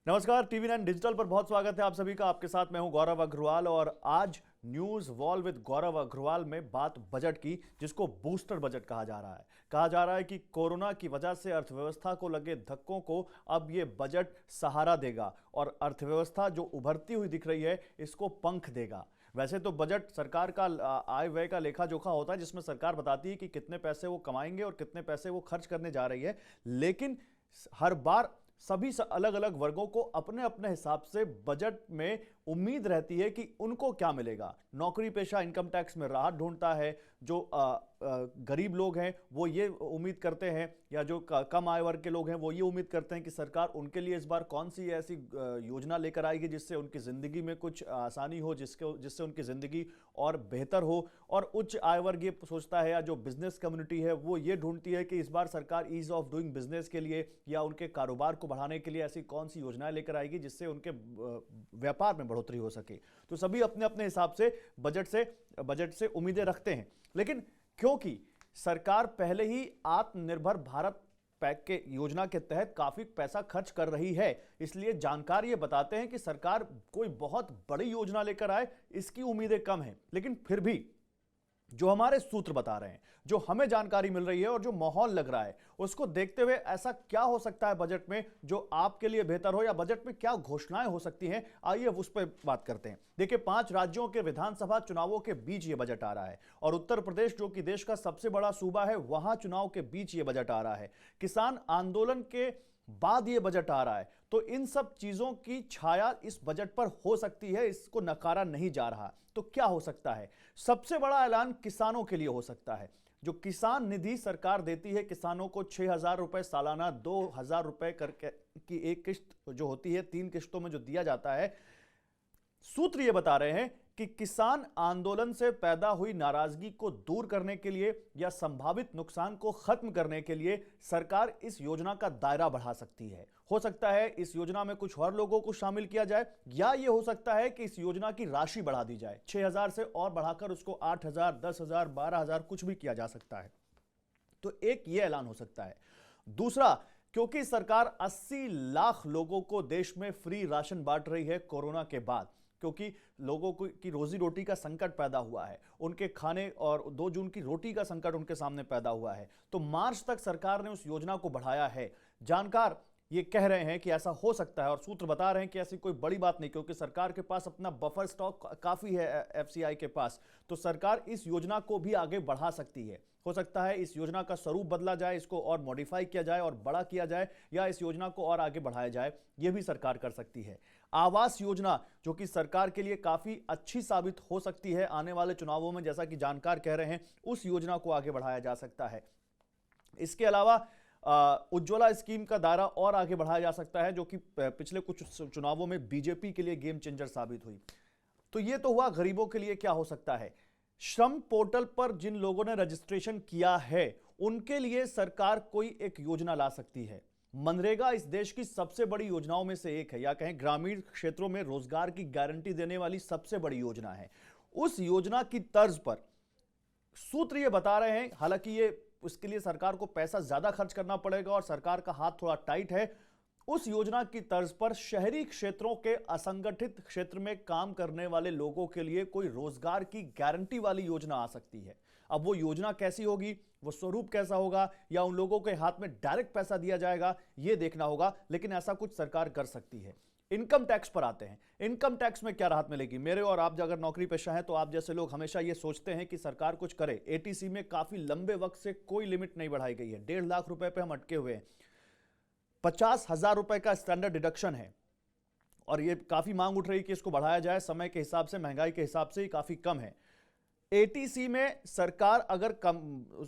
नमस्कार, TV 9 digital पर बहुत स्वागत है आप सभी का। आपके साथ मैं हूं गौरव अग्रवाल और आज न्यूज वॉल विद गौरव अग्रवाल में बात बजट की, जिसको बूस्टर बजट कहा जा रहा है। कहा जा रहा है कि कोरोना की वजह से अर्थव्यवस्था को लगे धक्कों को अब ये बजट सहारा देगा और अर्थव्यवस्था जो उभरती हुई दिख रही है इसको पंख देगा। वैसे तो बजट सरकार का आय व्यय का लेखा जोखा होता है, जिसमें सरकार बताती है कि कितने पैसे वो कमाएंगे और कितने पैसे वो खर्च करने जा रही है, लेकिन हर बार सभी अलग अलग वर्गों को अपने अपने हिसाब से बजट में उम्मीद रहती है कि उनको क्या मिलेगा। नौकरी पेशा इनकम टैक्स में राहत ढूंढता है, जो गरीब लोग हैं वो ये उम्मीद करते हैं, या जो कम आय वर्ग के लोग हैं वो ये उम्मीद करते हैं कि सरकार उनके लिए इस बार कौन सी ऐसी योजना लेकर आएगी जिससे उनकी ज़िंदगी में कुछ आसानी हो, जिससे उनकी ज़िंदगी और बेहतर हो। और उच्च आय वर्ग ये सोचता है, या जो बिजनेस कम्युनिटी है वो ये ढूंढती है कि इस बार सरकार ईज ऑफ डूइंग बिजनेस के लिए या उनके कारोबार को बढ़ाने के लिए ऐसी कौन सी योजनाएं लेकर आएगी जिससे उनके व्यापार में बढ़ोतरी हो सके। तो सभी अपने अपने हिसाब से बजट से उम्मीदें रखते हैं, लेकिन क्योंकि सरकार पहले ही आत्मनिर्भर भारत पैक के योजना के तहत काफी पैसा खर्च कर रही है, इसलिए जानकार ये बताते हैं कि सरकार कोई बहुत बड़ी योजना लेकर आए इसकी उम्मीदें कम हैं। लेकिन फिर भी जो हमारे सूत्र बता रहे हैं, जो हमें जानकारी मिल रही है और जो माहौल लग रहा है, उसको देखते हुए ऐसा क्या हो सकता है बजट में जो आपके लिए बेहतर हो, या बजट में क्या घोषणाएं हो सकती हैं, आइए उस पर बात करते हैं। देखिए, 5 राज्यों के विधानसभा चुनावों के बीच ये बजट आ रहा है और उत्तर प्रदेश जो कि देश का सबसे बड़ा सूबा है, वहां चुनाव के बीच ये बजट आ रहा है। किसान आंदोलन के बाद ये बजट आ रहा है, तो इन सब चीजों की छाया इस बजट पर हो सकती है, इसको नकारा नहीं जा रहा। तो क्या हो सकता है? सबसे बड़ा ऐलान किसानों के लिए हो सकता है। जो किसान निधि सरकार देती है किसानों को 6,000 रुपए सालाना, 2,000 रुपए करके की एक किश्त जो होती है, 3 किश्तों में जो दिया जाता है। सूत्र ये बता रहे हैं कि किसान आंदोलन से पैदा हुई नाराजगी को दूर करने के लिए या संभावित नुकसान को खत्म करने के लिए सरकार इस योजना का दायरा बढ़ा सकती है। हो सकता है इस योजना में कुछ और लोगों को शामिल किया जाए, या यह हो सकता है कि इस योजना की राशि बढ़ा दी जाए, 6,000 से और बढ़ाकर उसको 8,000, 10,000, 12,000 कुछ भी किया जा सकता है। तो एक यह ऐलान हो सकता है। दूसरा, क्योंकि सरकार 80 लाख लोगों को देश में फ्री राशन बांट रही है कोरोना के बाद, क्योंकि लोगों की रोजी रोटी का संकट पैदा हुआ है, उनके खाने और 2 जून की रोटी का संकट उनके सामने पैदा हुआ है, तो मार्च तक सरकार ने उस योजना को बढ़ाया है। जानकार ये कह रहे हैं कि ऐसा हो सकता है और सूत्र बता रहे हैं कि ऐसी कोई बड़ी बात नहीं, क्योंकि सरकार के पास अपना बफर स्टॉक काफी है एफसीआई के पास, तो सरकार इस योजना को भी आगे बढ़ा सकती है। हो सकता है इस योजना का स्वरूप बदला जाए, इसको और मॉडिफाई किया जाए और बड़ा किया जाए, या इस योजना को और आगे बढ़ाया जाए, यह भी सरकार कर सकती है। आवास योजना जो कि सरकार के लिए काफी अच्छी साबित हो सकती है आने वाले चुनावों में, जैसा कि जानकार कह रहे हैं, उस योजना को आगे बढ़ाया जा सकता है। इसके अलावा उज्ज्वला स्कीम का दायरा और आगे बढ़ाया जा सकता है, जो कि पिछले कुछ चुनावों में बीजेपी के लिए गेम चेंजर साबित हुई। तो यह तो हुआ गरीबों के लिए क्या हो सकता है। श्रम पोर्टल पर जिन लोगों ने रजिस्ट्रेशन किया है उनके लिए सरकार कोई एक योजना ला सकती है। मनरेगा इस देश की सबसे बड़ी योजनाओं में से एक है, या कहें ग्रामीण क्षेत्रों में रोजगार की गारंटी देने वाली सबसे बड़ी योजना है। उस योजना की तर्ज पर सूत्र ये बता रहे हैं, हालांकि ये उसके लिए सरकार को पैसा ज्यादा खर्च करना पड़ेगा और सरकार का हाथ थोड़ा टाइट है, उस योजना की तर्ज पर शहरी क्षेत्रों के असंगठित क्षेत्र में काम करने वाले लोगों के लिए कोई रोजगार की गारंटी वाली योजना आ सकती है। अब वो योजना कैसी होगी, वो स्वरूप कैसा होगा, या उन लोगों के हाथ में डायरेक्ट पैसा दिया जाएगा, ये देखना होगा, लेकिन ऐसा कुछ सरकार कर सकती है। इनकम टैक्स पर आते हैं। इनकम टैक्स में क्या राहत मिलेगी? मेरे और आप अगर नौकरी पेशा हैं तो आप जैसे लोग हमेशा ये सोचते हैं कि सरकार कुछ करे। एटीसी में काफी लंबे वक्त से कोई लिमिट नहीं बढ़ाई गई है, 1.5 लाख रुपए पे हम अटके हुए हैं। 50,000 रुपए का स्टैंडर्ड डिडक्शन है और ये काफी मांग उठ रही है कि इसको बढ़ाया जाए। समय के हिसाब से, महंगाई के हिसाब से काफी कम है। एटीसी में सरकार अगर कम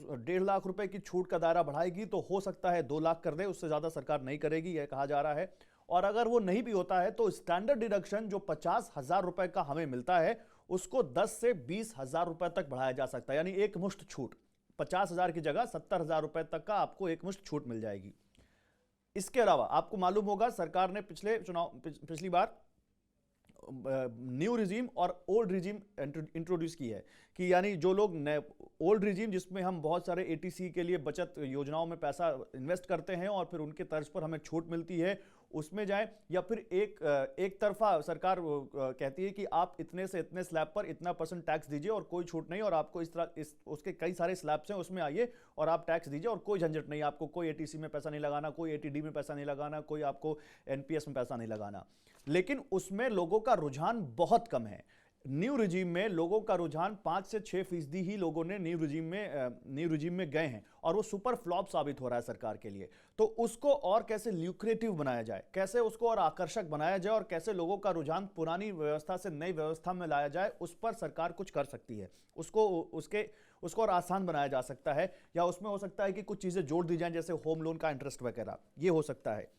1.5 लाख रुपए की छूट का दायरा बढ़ाएगी तो हो सकता है 2 लाख कर दे, उससे ज्यादा सरकार नहीं करेगी, यह कहा जा रहा है। और अगर वो नहीं भी होता है तो स्टैंडर्ड डिडक्शन जो 50,000 रुपए का हमें मिलता है उसको 10 से 20,000 रुपए तक बढ़ाया जा सकता है, यानी एक मुश्त छूट। 50,000 की जगह 70,000 रुपए तक का आपको एक मुश्त छूट मिल जाएगी। इसके अलावा आपको मालूम होगा सरकार ने पिछली बार न्यू रिजीम और ओल्ड रिजीम इंट्रोड्यूस की है कि यानी जो लोग ओल्ड रिजीम जिसमें हम बहुत सारे एटीसी के लिए बचत योजनाओं में पैसा इन्वेस्ट करते हैं और फिर उनके तर्ज पर हमें छूट मिलती है, उसमें जाएं, या फिर एक तरफा सरकार कहती है कि आप इतने से इतने स्लैब पर इतना % टैक्स दीजिए और कोई छूट नहीं, और आपको इस तरह उसके कई सारे स्लैब्स हैं उसमें आइए और आप टैक्स दीजिए और कोई झंझट नहीं, आपको कोई एटीसी में पैसा नहीं लगाना, कोई एटीडी में पैसा नहीं लगाना, कोई आपको एनपीएस में पैसा नहीं लगाना। लेकिन उसमें लोगों का रुझान बहुत कम है। न्यू रिजीम में लोगों का रुझान 5 से 6% ही लोगों ने न्यू रिजीम में गए हैं, और वो सुपर फ्लॉप साबित हो रहा है सरकार के लिए। तो उसको और कैसे ल्यूक्रेटिव बनाया जाए, कैसे उसको और आकर्षक बनाया जाए, और कैसे लोगों का रुझान पुरानी व्यवस्था से नई व्यवस्था में लाया जाए, उस पर सरकार कुछ कर सकती है। उसको और आसान बनाया जा सकता है, या उसमें हो सकता है कि कुछ चीजें जोड़ दी जाएं, जैसे होम लोन का इंटरेस्ट वगैरह, ये हो सकता है।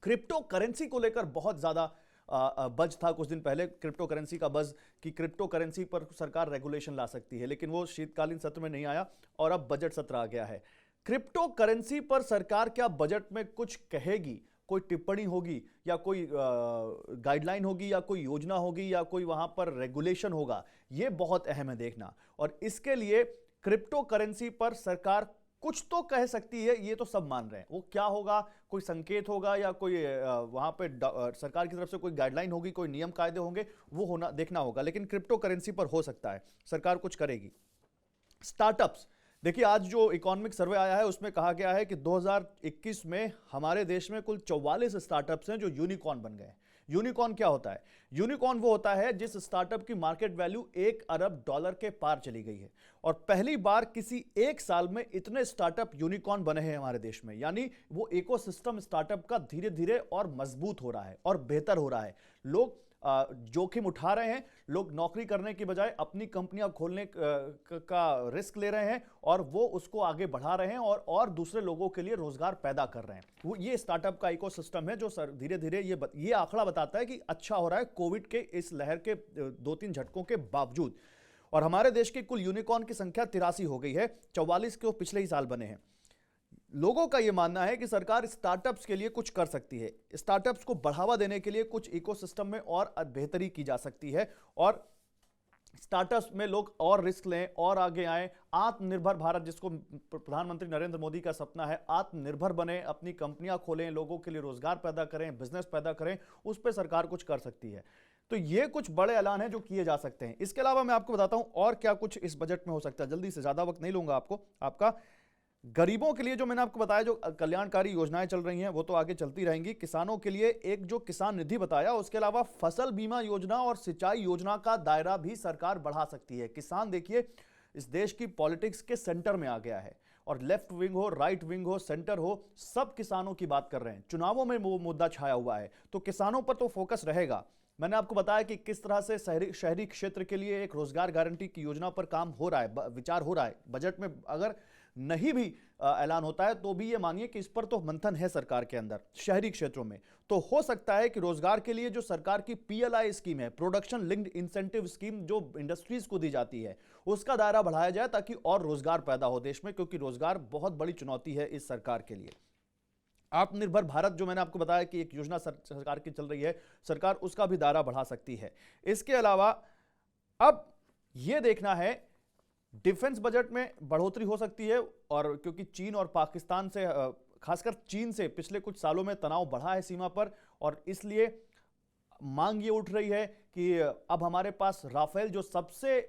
क्रिप्टो करेंसी को लेकर बहुत ज्यादा बज था कुछ दिन पहले, क्रिप्टो करेंसी का बज कि क्रिप्टो करेंसी पर सरकार रेगुलेशन ला सकती है, लेकिन वो शीतकालीन सत्र में नहीं आया और अब बजट सत्र आ गया है। क्रिप्टो करेंसी पर सरकार क्या बजट में कुछ कहेगी, कोई टिप्पणी होगी, या कोई गाइडलाइन होगी, या कोई योजना होगी, या कोई वहां पर रेगुलेशन होगा, ये बहुत अहम है देखना। और इसके लिए क्रिप्टो करेंसी पर सरकार कुछ तो कह सकती है, ये तो सब मान रहे हैं। वो क्या होगा, कोई संकेत होगा, या कोई वहां पे सरकार की तरफ से कोई गाइडलाइन होगी, कोई नियम कायदे होंगे, वो होना देखना होगा। लेकिन क्रिप्टो करेंसी पर हो सकता है सरकार कुछ करेगी। स्टार्टअप्स, देखिए आज जो इकोनॉमिक सर्वे आया है उसमें कहा गया है कि 2021 में हमारे देश में कुल 44 स्टार्टअप्स हैं जो यूनिकॉर्न बन गए। यूनिकॉर्न क्या होता है? यूनिकॉर्न वो होता है जिस स्टार्टअप की मार्केट वैल्यू $1 अरब के पार चली गई है, और पहली बार किसी एक साल में इतने स्टार्टअप यूनिकॉर्न बने हैं हमारे देश में। यानी वो इकोसिस्टम स्टार्टअप का धीरे धीरे और मजबूत हो रहा है और बेहतर हो रहा है। लोग जोखिम उठा रहे हैं, लोग नौकरी करने की बजाय अपनी कंपनियां खोलने का रिस्क ले रहे हैं, और वो उसको आगे बढ़ा रहे हैं और दूसरे लोगों के लिए रोजगार पैदा कर रहे हैं। वो ये स्टार्टअप का इकोसिस्टम है जो धीरे धीरे ये आंकड़ा बताता है कि अच्छा हो रहा है कोविड के इस लहर के 2-3 झटकों के बावजूद। और हमारे देश की कुल यूनिकॉर्न की संख्या 83 हो गई है, 44 के पिछले ही साल बने हैं। लोगों का यह मानना है कि सरकार स्टार्टअप्स के लिए कुछ कर सकती है, स्टार्टअप्स को बढ़ावा देने के लिए कुछ इकोसिस्टम में और बेहतरी की जा सकती है, और स्टार्टअप्स में लोग और रिस्क लें और आगे आएं। आत्मनिर्भर भारत, जिसको प्रधानमंत्री नरेंद्र मोदी का सपना है, आत्मनिर्भर बने, अपनी कंपनियां खोलें, लोगों के लिए रोजगार पैदा करें, बिजनेस पैदा करें, उस पर सरकार कुछ कर सकती है। तो ये कुछ बड़े ऐलान हैं जो किए जा सकते हैं। इसके अलावा मैं आपको बताता हूं और क्या कुछ इस बजट में हो सकता है, जल्दी से, ज्यादा वक्त नहीं लूंगा आपका। गरीबों के लिए जो मैंने आपको बताया, जो कल्याणकारी योजनाएं चल रही हैं वो तो आगे चलती रहेंगी। किसानों के लिए एक जो किसान निधि बताया, उसके अलावा फसल बीमा योजना और सिंचाई योजना का दायरा भी सरकार बढ़ा सकती है। किसान देखिए इस देश की पॉलिटिक्स के सेंटर में आ गया है, और लेफ्ट विंग हो, राइट विंग हो, सेंटर हो, सब किसानों की बात कर रहे हैं। चुनावों में वो मुद्दा छाया हुआ है, तो किसानों पर तो फोकस रहेगा। मैंने आपको बताया कि किस तरह से शहरी क्षेत्र के लिए एक रोजगार गारंटी की योजना पर काम हो रहा है, विचार हो रहा है। बजट में अगर नहीं भी ऐलान होता है तो भी ये मानिए कि इस पर तो मंथन है सरकार के अंदर शहरी क्षेत्रों में। तो हो सकता है कि रोजगार के लिए जो सरकार की PLI स्कीम है, प्रोडक्शन लिंक्ड इंसेंटिव स्कीम, जो इंडस्ट्रीज को दी जाती है, उसका दायरा बढ़ाया जाए ताकि और रोजगार पैदा हो देश में, क्योंकि रोजगार बहुत बड़ी चुनौती है इस सरकार के लिए। आत्मनिर्भर भारत जो मैंने आपको बताया कि एक योजना सरकार की चल रही है, सरकार उसका भी दायरा बढ़ा सकती है। इसके अलावा अब यह देखना है, डिफेंस बजट में बढ़ोतरी हो सकती है, और क्योंकि चीन और पाकिस्तान से, खासकर चीन से पिछले कुछ सालों में तनाव बढ़ा है सीमा पर, और इसलिए मांग ये उठ रही है कि अब हमारे पास राफेल, जो सबसे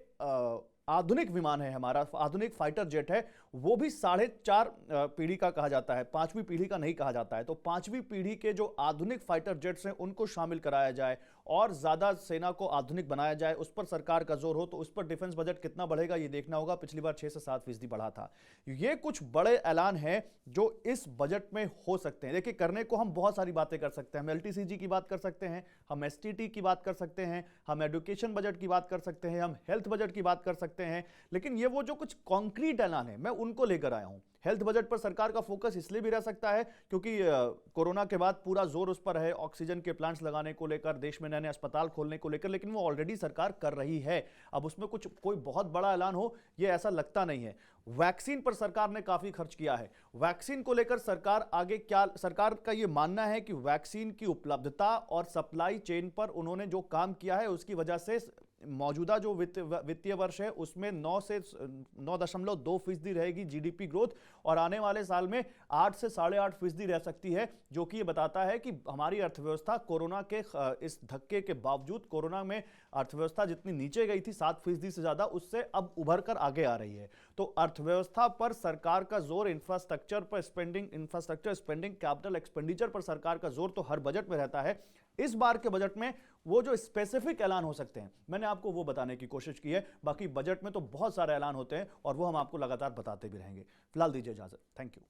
आधुनिक विमान है, हमारा आधुनिक फाइटर जेट है, वो भी 4.5 पीढ़ी का कहा जाता है, 5वीं पीढ़ी का नहीं कहा जाता है। तो 5वीं पीढ़ी के जो आधुनिक फाइटर जेट्स हैं उनको शामिल कराया जाए और ज्यादा सेना को आधुनिक बनाया जाए, उस पर सरकार का जोर हो। तो उस पर डिफेंस बजट कितना बढ़ेगा ये देखना होगा। पिछली बार 6 से 7% बढ़ा था। ये कुछ बड़े ऐलान हैं जो इस बजट में हो सकते हैं। देखिए, करने को हम बहुत सारी बातें कर सकते हैं। हम LTCG की बात कर सकते हैं, हम STT की बात कर सकते हैं, हम एजुकेशन बजट की बात कर सकते हैं, हम हेल्थ बजट की बात कर सकते हैं। लेकिन ये वो जो कुछ कॉन्क्रीट ऐलान है, मैं उनको लेकर आया हूं। हेल्थ बजट पर सरकार का फोकस इसलिए भी रह सकता है क्योंकि कोरोना के बाद पूरा जोर उस पर है, ऑक्सीजन के प्लांट्स लगाने को लेकर, देश में नए नए अस्पताल खोलने को लेकर, लेकिन वो ऑलरेडी सरकार कर रही है। अब उसमें कुछ कोई बहुत बड़ा ऐलान हो ये ऐसा लगता नहीं है। वैक्सीन पर सरकार ने काफी खर्च किया है। वैक्सीन को लेकर सरकार आगे क्या, सरकार का ये मानना है कि वैक्सीन की उपलब्धता और सप्लाई चेन पर उन्होंने जो काम किया है उसकी वजह से मौजूदा जो वित्तीय वर्ष है उसमें 9.2% रहेगी जीडीपी ग्रोथ, और आने वाले साल में 8 से 8.5% रह सकती है, जो कि ये बताता है कि हमारी अर्थव्यवस्था कोरोना के इस धक्के के बावजूद, कोरोना में अर्थव्यवस्था जितनी नीचे गई थी 7% से ज्यादा, उससे अब उभर कर आगे आ रही है। तो अर्थव्यवस्था पर सरकार का जोर, इंफ्रास्ट्रक्चर स्पेंडिंग, कैपिटल एक्सपेंडिचर पर सरकार का जोर तो हर बजट में रहता है। इस बार के बजट में वो जो स्पेसिफिक ऐलान हो सकते हैं, मैंने आपको वो बताने की कोशिश की है। बाकी बजट में तो बहुत सारे ऐलान होते हैं और वो हम आपको लगातार बताते भी रहेंगे। फिलहाल दीजिए इजाजत। Thank you.